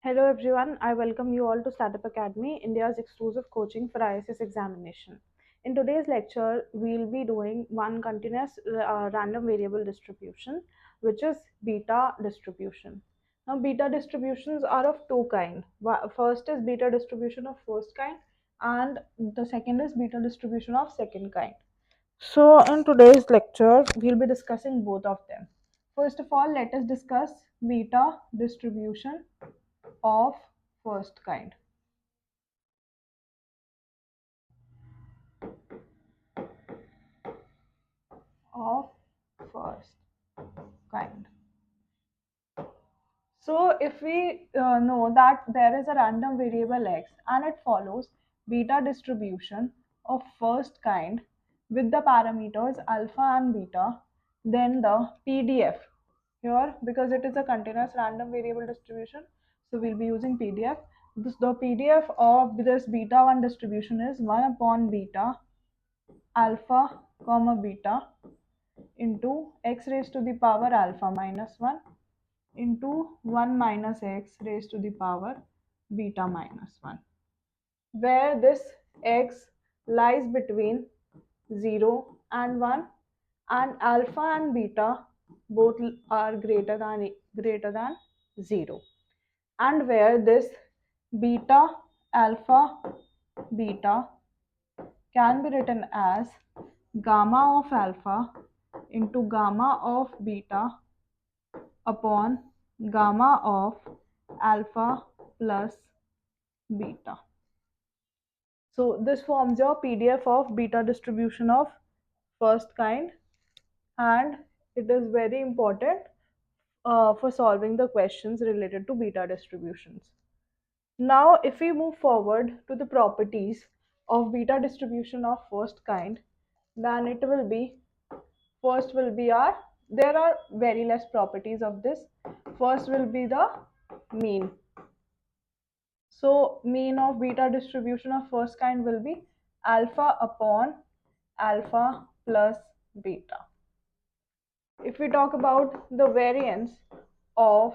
Hello everyone, I welcome you all to Startup Academy, India's exclusive coaching for ISS examination. In today's lecture, we'll be doing one continuous random variable distribution, which is beta distribution. Now, beta distributions are of two kinds. First is beta distribution of first kind, and the second is beta distribution of second kind. So, in today's lecture, we'll be discussing both of them. First of all, let us discuss beta distribution of first kind. Of first kind. So if we know that there is a random variable x and it follows beta distribution of first kind with the parameters alpha and beta, then the PDF here, because it is a continuous random variable distribution, so we'll be using PDF. The PDF of this beta 1 distribution is 1 upon beta alpha comma beta into x raised to the power alpha minus 1 into 1 minus x raised to the power beta minus 1, where this x lies between 0 and 1, and alpha and beta both are greater than 0, and where this beta alpha beta can be written as gamma of alpha into gamma of beta upon gamma of alpha plus beta. So this forms your PDF of beta distribution of first kind, and it is very important for solving the questions related to beta distributions. Now if we move forward to the properties of beta distribution of first kind, then it will be, first will be our, there are very less properties of this. First will be the mean. So mean of beta distribution of first kind will be alpha upon alpha plus beta. If we talk about the variance of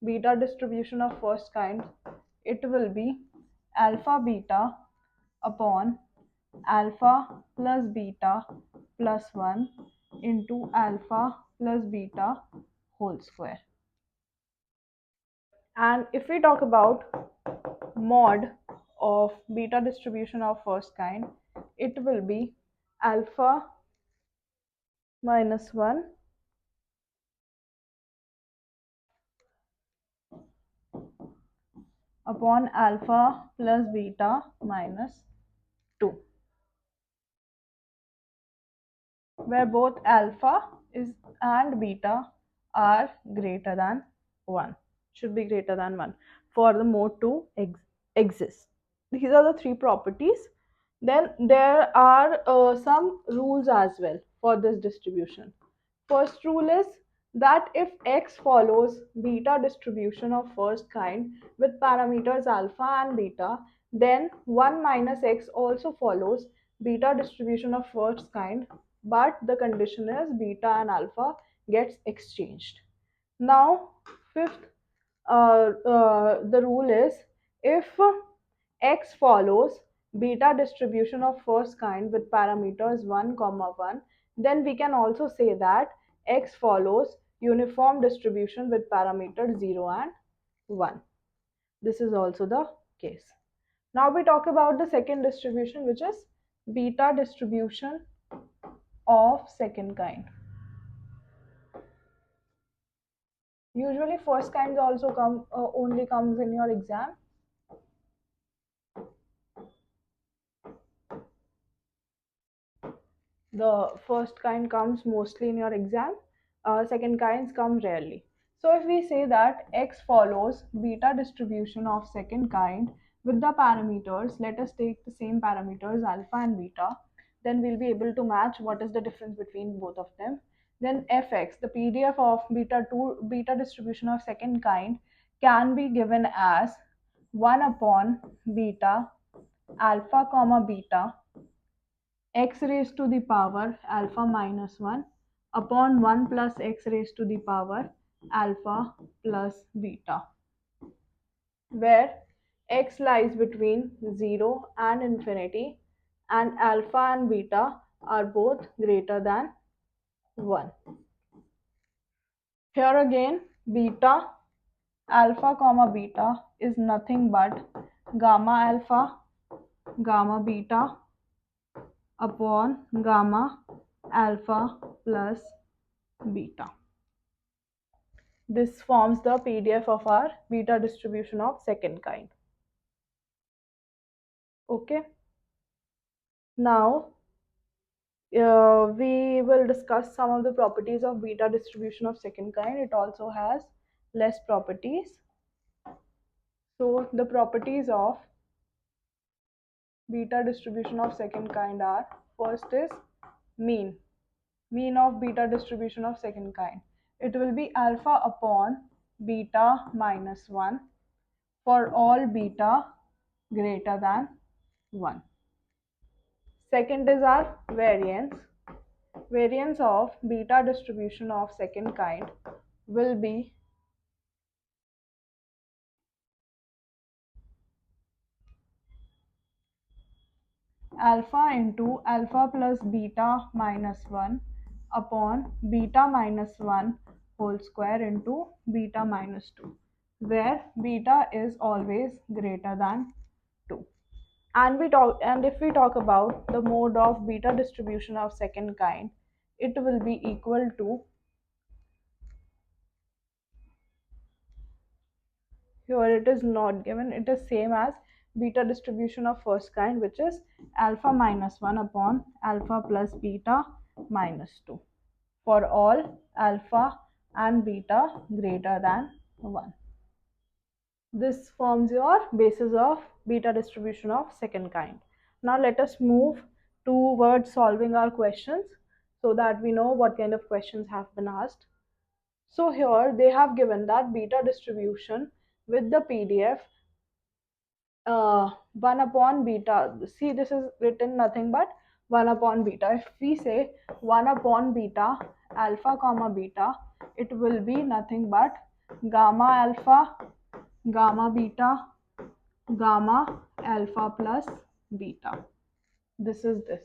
beta distribution of first kind, it will be alpha beta upon alpha plus beta plus 1 into alpha plus beta whole square. And if we talk about mod of beta distribution of first kind, it will be alpha minus 1 upon alpha plus beta minus 2, where both alpha is and beta are greater than 1, should be greater than 1 for the mode to exist. These are the three properties. Then there are some rules as well for this distribution. First rule is that if x follows beta distribution of first kind with parameters alpha and beta, then 1 minus x also follows beta distribution of first kind, but the condition is beta and alpha gets exchanged. Now, fifth, the rule is if x follows beta distribution of first kind with parameters 1 comma 1, then we can also say that x follows uniform distribution with parameters 0 and 1. This is also the case. Now we talk about the second distribution, which is beta distribution of second kind. Usually first kinds also only comes in your exam. The first kind comes mostly in your exam, second kinds come rarely. So if we say that x follows beta distribution of second kind with the parameters, let us take the same parameters alpha and beta, then we'll be able to match what is the difference between both of them. Then fx, the PDF of beta distribution of second kind, can be given as 1 upon beta alpha comma beta x raised to the power alpha minus 1 upon 1 plus x raised to the power alpha plus beta. where x lies between 0 and infinity and alpha and beta are both greater than 1. Here again, beta, alpha comma beta is nothing but gamma alpha, gamma beta upon gamma alpha plus beta. This forms the PDF of our beta distribution of second kind. Okay. Now, we will discuss some of the properties of beta distribution of second kind. It also has less properties. So, the properties of beta distribution of second kind are: first is mean. Mean of beta distribution of second kind. It will be alpha upon beta minus 1 for all beta greater than 1. Second is our variance. Variance of beta distribution of second kind will be alpha into alpha plus beta minus 1 upon beta minus 1 whole square into beta minus 2, where beta is always greater than 2. And if we talk about the mode of beta distribution of second kind, it will be equal to, here it is not given, it is same as beta distribution of first kind, which is alpha minus 1 upon alpha plus beta minus 2 for all alpha and beta greater than 1. This forms your basis of beta distribution of second kind. Now let us move towards solving our questions so that we know what kind of questions have been asked. So here they have given that beta distribution with the PDF 1 upon beta. See, this is written nothing but 1 upon beta. If we say 1 upon beta alpha comma beta, it will be nothing but gamma alpha, gamma beta, gamma alpha plus beta. This is this.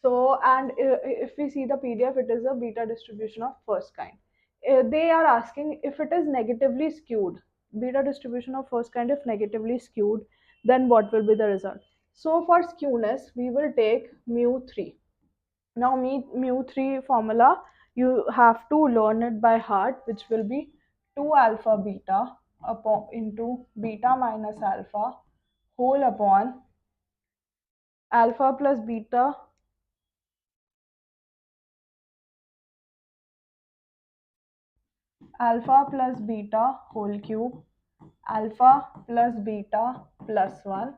So, and if we see the PDF, it is a beta distribution of first kind. They are asking if it is negatively skewed. Beta distribution of first kind, if negatively skewed, then what will be the result? So for skewness, we will take mu3. Now mu3 formula, you have to learn it by heart, which will be 2 alpha beta upon into beta minus alpha whole upon alpha plus beta alpha plus beta whole cube, alpha plus beta plus 1,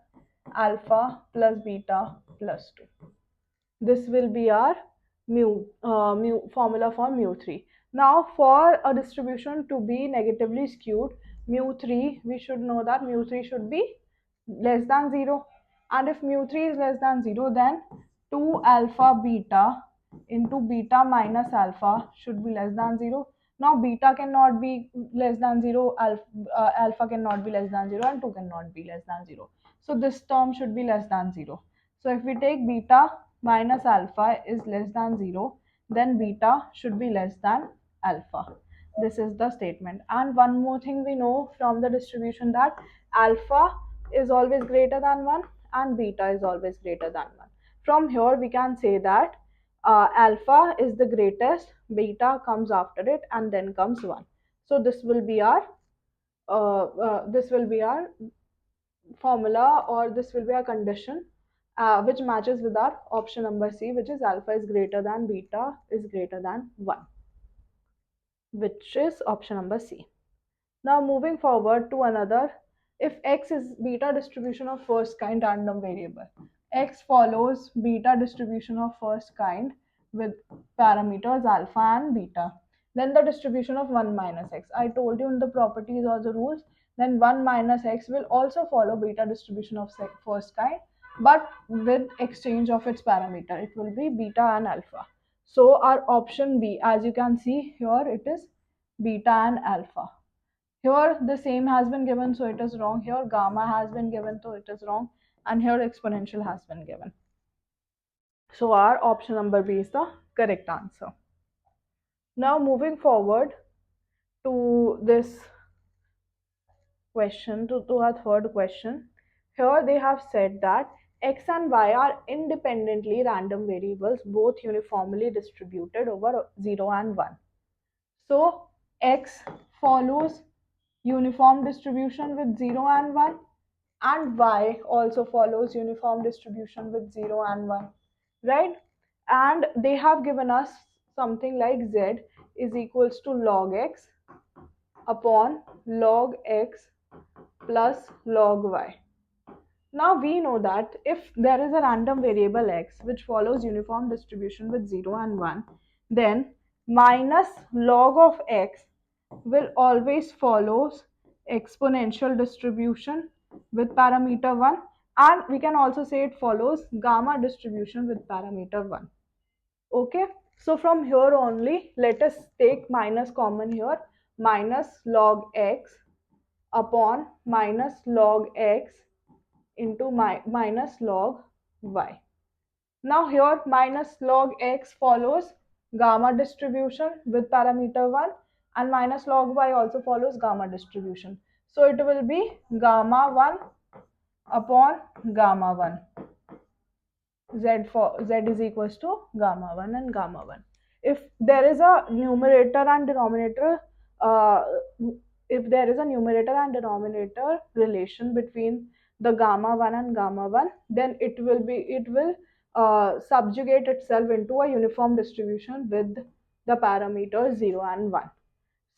alpha plus beta plus 2. This will be our mu formula for mu3. Now for a distribution to be negatively skewed, mu3, we should know that mu3 should be less than 0. And if mu3 is less than 0, then 2 alpha beta into beta minus alpha should be less than 0. Now beta cannot be less than 0, alpha cannot be less than 0, and 2 cannot be less than 0. So this term should be less than 0. So if we take beta minus alpha is less than 0, then beta should be less than alpha. This is the statement. And one more thing we know from the distribution, that alpha is always greater than 1 and beta is always greater than 1. From here we can say that alpha is the greatest, beta comes after it, and then comes 1. So this will be our formula, or this will be a condition which matches with our option number C, which is alpha is greater than beta is greater than 1, which is option number C. Now moving forward to another, if x is beta distribution of first kind random variable, x follows beta distribution of first kind with parameters alpha and beta, then the distribution of 1 minus x. I told you in the properties or the rules, then 1 minus x will also follow beta distribution of first kind, but with exchange of its parameter. It will be beta and alpha. So our option B, as you can see here, it is beta and alpha. Here the same has been given, so it is wrong. Here gamma has been given, so it is wrong. And here exponential has been given. So our option number B is the correct answer. Now moving forward to this question, to our third question. Here they have said that x and y are independently random variables, both uniformly distributed over 0 and 1. So x follows uniform distribution with 0 and 1, and y also follows uniform distribution with 0 and 1, right? And they have given us something like z is equals to log x upon log x plus log y. Now we know that if there is a random variable x which follows uniform distribution with 0 and 1, then minus log of x will always follows exponential distribution with parameter 1, and we can also say it follows gamma distribution with parameter 1. Okay, so from here only let us take minus common here, minus log x upon minus log x into minus log y. Now here minus log x follows gamma distribution with parameter 1, and minus log y also follows gamma distribution. So it will be gamma 1 upon gamma 1. Z is equals to gamma 1 and gamma 1. If there is a numerator and denominator, uh, if there is a numerator and denominator relation between the gamma 1 and gamma 1, then it will subjugate itself into a uniform distribution with the parameters 0 and 1.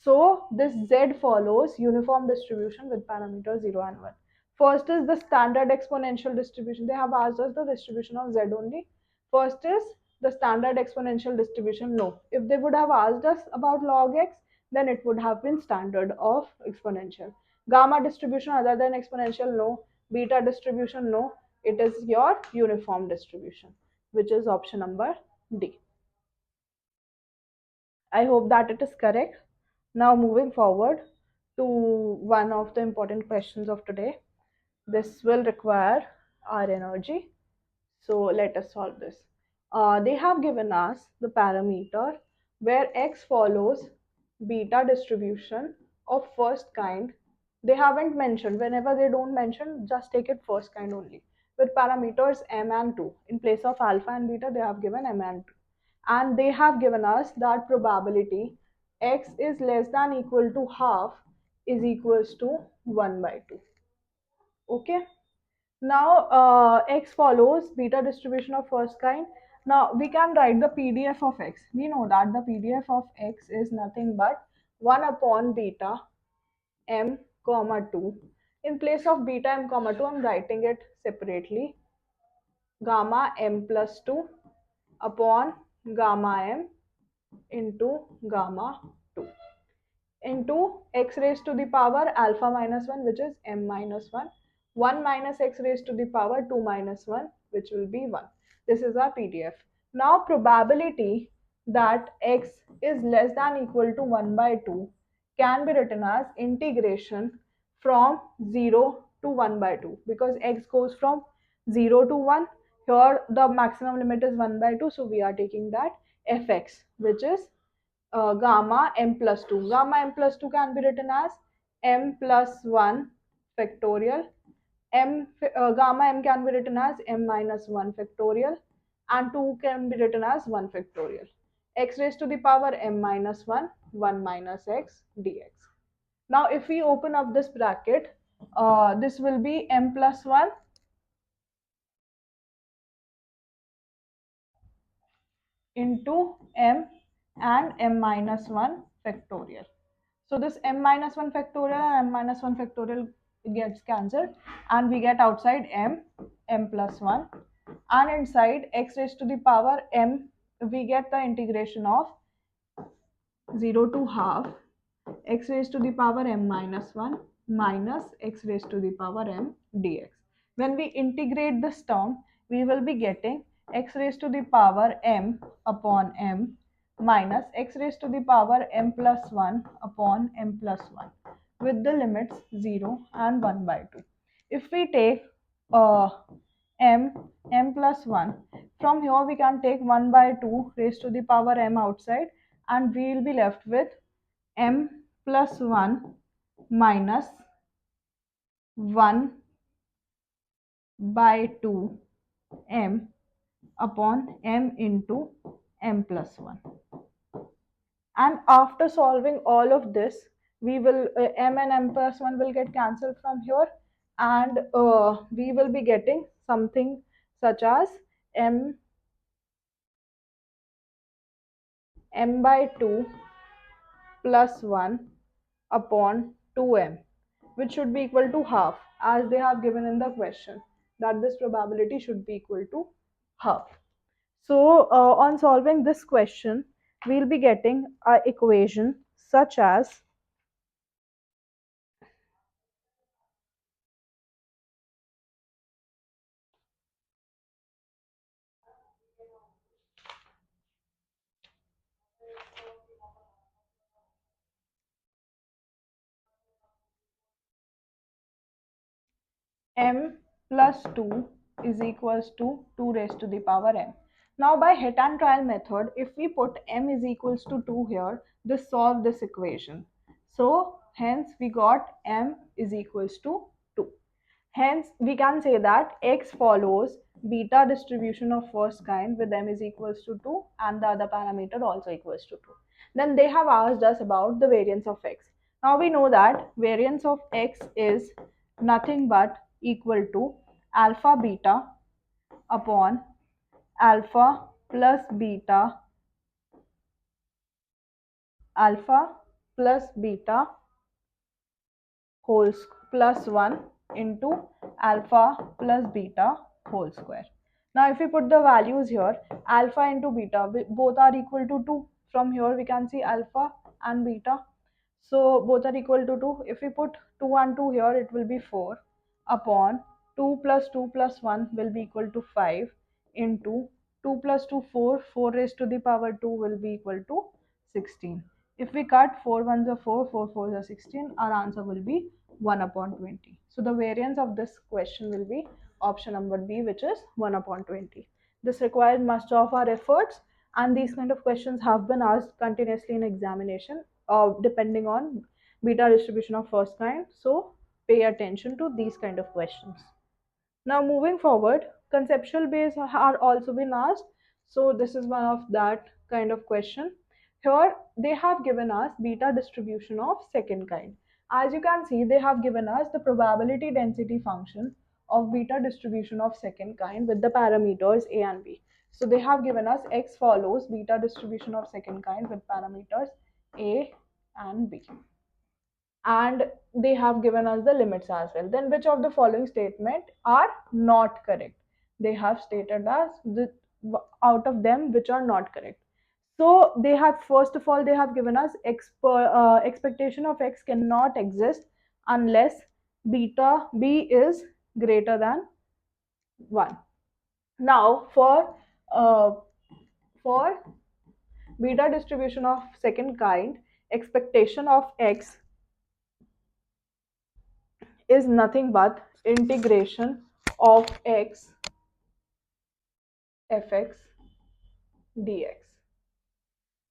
So this Z follows uniform distribution with parameters 0 and 1. First is the standard exponential distribution. They have asked us the distribution of Z only. First is the standard exponential distribution. No. If they would have asked us about log x, then it would have been standard of exponential. Gamma distribution other than exponential, no. Beta distribution, no. It is your uniform distribution, which is option number D. I hope that it is correct. Now moving forward to one of the important questions of today. This will require our energy. So let us solve this. They have given us the parameter where x follows beta distribution of first kind. They haven't mentioned. Whenever they don't mention, just take it first kind only. With parameters m and 2. In place of alpha and beta, they have given m and 2. And they have given us that probability x is less than equal to half is equals to 1 by 2. Okay. Now x follows beta distribution of first kind. Now we can write the PDF of x. We know that the PDF of x is nothing but 1 upon beta m comma 2. In place of beta m comma 2, I'm writing it separately. Gamma m plus 2 upon gamma m into gamma 2 into x raised to the power alpha minus 1, which is m minus 1, 1 minus x raised to the power 2 minus 1, which will be 1. This is our PDF. Now probability that x is less than equal to 1 by 2 can be written as integration from 0 to 1 by 2, because x goes from 0 to 1. Here the maximum limit is 1 by 2, so we are taking that fx, which is gamma m plus 2. Gamma m plus 2 can be written as m plus 1 factorial. Gamma m can be written as m minus 1 factorial, and 2 can be written as 1 factorial. X raised to the power m minus 1, 1 minus x dx. Now if we open up this bracket, this will be m plus 1 into m and m minus 1 factorial. So this m minus 1 factorial and m minus 1 factorial gets cancelled, and we get outside m plus 1, and inside x raised to the power m, we get the integration of 0 to half x raised to the power m minus 1 minus x raised to the power m dx. When we integrate this term, we will be getting x raised to the power m upon m minus x raised to the power m plus 1 upon m plus 1. with the limits 0 and 1 by 2. If we take uh, m, m plus 1, from here we can take 1 by 2 raised to the power m outside, and we will be left with m plus 1 minus 1 by 2 m upon m into m plus 1. And after solving all of this, we will m and m plus 1 will get cancelled from here, and we will be getting something such as m m by 2 plus 1 upon 2m, which should be equal to half, as they have given in the question that this probability should be equal to half. So on solving this question, we'll be getting an equation such as m plus 2 is equals to 2 raised to the power m. Now by hit and trial method, if we put m is equals to 2 here, this solve this equation. So hence we got m is equals to 2. Hence, we can say that X follows beta distribution of first kind with m is equals to 2 and the other parameter also equals to 2. Then they have asked us about the variance of X. Now we know that variance of X is nothing but equal to alpha beta upon alpha plus beta, alpha plus beta whole plus 1 into alpha plus beta whole square. Now if we put the values here, alpha into beta both are equal to 2. From here we can see alpha and beta, so both are equal to 2. If we put 2 and 2 here, it will be 4 upon 2 plus 2 plus 1 will be equal to 5 into 2 plus 2 4, 4 raised to the power 2 will be equal to 16. If we cut 4 ones are 4, 4 fours are 16, our answer will be 1 upon 20. So the variance of this question will be option number B, which is 1 upon 20. This required much of our efforts, and these kind of questions have been asked continuously in examination depending on beta distribution of first kind. So pay attention to these kind of questions. Now moving forward, conceptual base are also been asked. So this is one of that kind of question. Here they have given us beta distribution of second kind. As you can see, they have given us the probability density function of beta distribution of second kind with the parameters a and b. So they have given us x follows beta distribution of second kind with parameters a and b, and they have given us the limits as well. Then which of the following statement are not correct? They have stated as the out of them which are not correct. So they have, first of all, they have given us expectation of x cannot exist unless beta b is greater than 1. Now uh, for beta distribution of second kind, expectation of x is nothing but integration of x fx dx.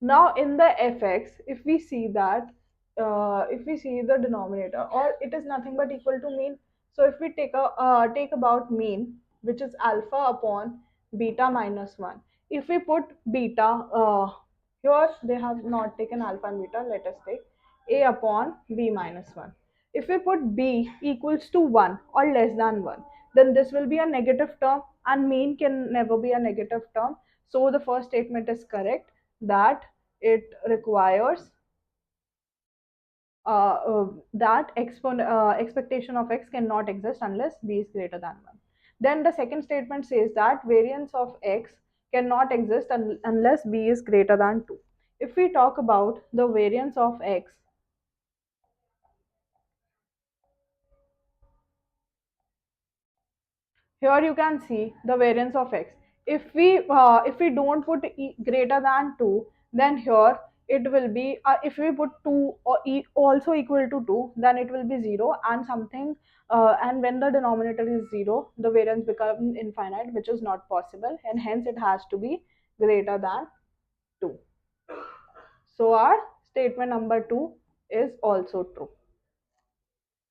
Now in the fx, if we see that if we see the denominator, or it is nothing but equal to mean. So if we take about mean, which is alpha upon beta minus 1. If we put beta, here they have not taken alpha and beta, let us take a upon b minus 1. If we put b equals to 1 or less than 1, then this will be a negative term, and mean can never be a negative term. So the first statement is correct, that it requires that expectation of x cannot exist unless b is greater than 1. Then the second statement says that variance of x cannot exist unless b is greater than 2. If we talk about the variance of x, here you can see the variance of x. If we don't put greater than 2, then here it will be, if we put 2 or also equal to 2, then it will be 0 and something, and when the denominator is 0, the variance becomes infinite, which is not possible, and hence it has to be greater than 2. So our statement number 2 is also true.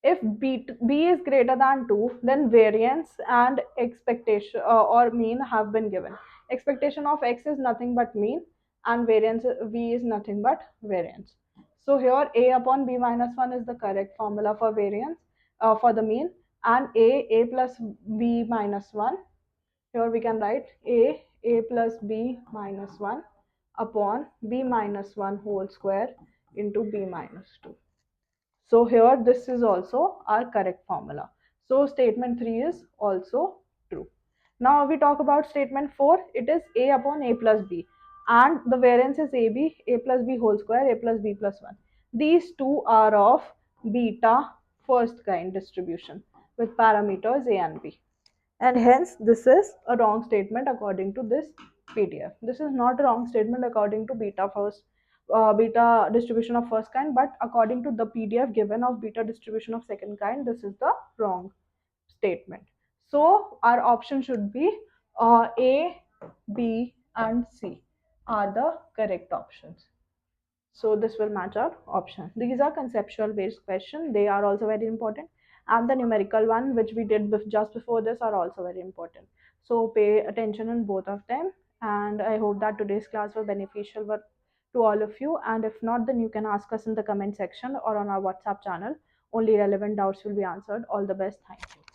If b is greater than 2, then variance and expectation or mean have been given. Expectation of x is nothing but mean, and variance v is nothing but variance. So here a upon b minus 1 is the correct formula for variance, for the mean, and a plus b minus 1. Here we can write a plus b minus 1 upon b minus 1 whole square into b minus 2. So here this is also our correct formula. So statement 3 is also true. Now we talk about statement 4. It is a upon a plus b, and the variance is a plus b whole square, a plus b plus 1. These two are of beta first kind distribution with parameters a and b, and hence this is a wrong statement according to this PDF. This is not a wrong statement according to beta distribution of first kind, but according to the PDF given of beta distribution of second kind, this is the wrong statement. So our option should be A, B, and C are the correct options. So this will match our option. These are conceptual based questions. They are also very important. And the numerical one, which we did just before this, are also very important. So pay attention in both of them. And I hope that today's class was beneficial to all of you. And if not, then you can ask us in the comment section or on our WhatsApp channel. Only relevant doubts will be answered. All the best. Thank you.